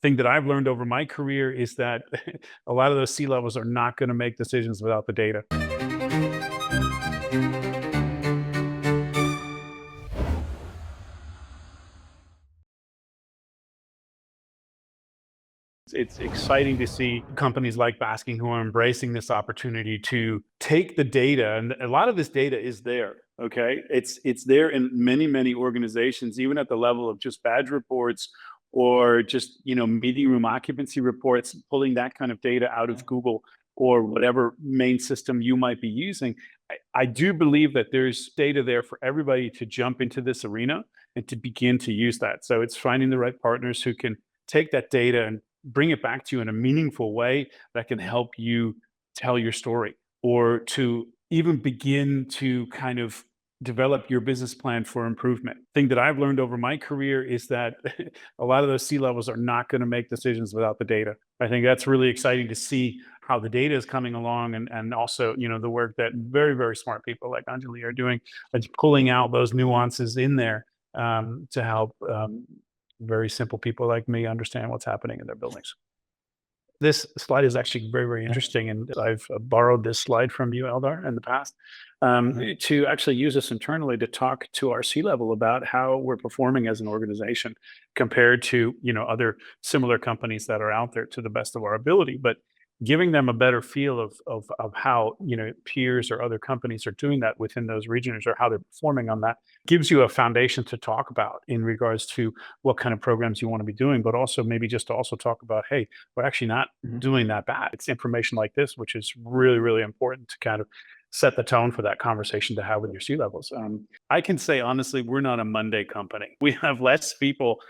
Thing that I've learned over my career is that a lot of those C-levels are not going to make decisions without the data. It's exciting to see companies like Basking who are embracing this opportunity to take the data, and a lot of this data is there. Okay, it's there in many organizations, even at the level of just badge reports or just meeting room occupancy reports, pulling that kind of data out of Google or whatever main system you might be using. I do believe that there's data there for everybody to jump into this arena and to begin to use that. So it's finding the right partners who can take that data and bring it back to you in a meaningful way that can help you tell your story, or to even begin to kind of develop your business plan for improvement. Thing that I've learned over my career is that a lot of those C-levels are not going to make decisions without the data. I think that's really exciting to see how the data is coming along, and also the work that very smart people like Anjali are doing, pulling out those nuances in there to help very simple people like me understand what's happening in their buildings. This slide is actually very interesting, and I've borrowed this slide from you, Eldar, in the past, to actually use this internally to talk to our C-level about how we're performing as an organization compared to other similar companies that are out there, to the best of our ability, but giving them a better feel of how peers or other companies are doing that within those regions, or how they're performing on that, gives you a foundation to talk about in regards to what kind of programs you want to be doing, but also maybe just to also talk about, hey, we're actually not doing that bad. It's information like this which is really important to kind of set the tone for that conversation to have with your C-levels. I can say honestly, we're not a Monday company. We have less people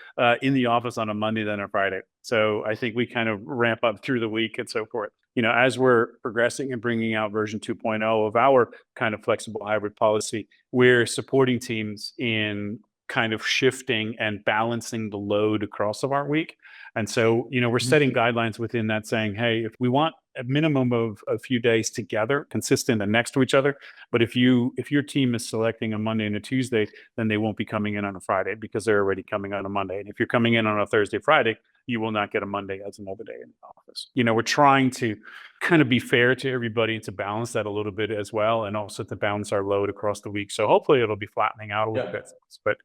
in the office on a Monday than a Friday. So I think we kind of ramp up through the week and so forth. As we're progressing and bringing out version 2.0 of our kind of flexible hybrid policy, we're supporting teams in kind of shifting and balancing the load across of our week. And so, we're setting guidelines within that, saying, hey, if we want a minimum of a few days together, consistent and next to each other, but if your team is selecting a Monday and a Tuesday, then they won't be coming in on a Friday because they're already coming on a Monday. And if you're coming in on a Thursday, Friday, you will not get a Monday as another day in the office. We're trying to kind of be fair to everybody and to balance that a little bit as well, and also to balance our load across the week. So hopefully it'll be flattening out a little bit. But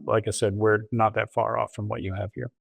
like I said, we're not that far off from what you have here.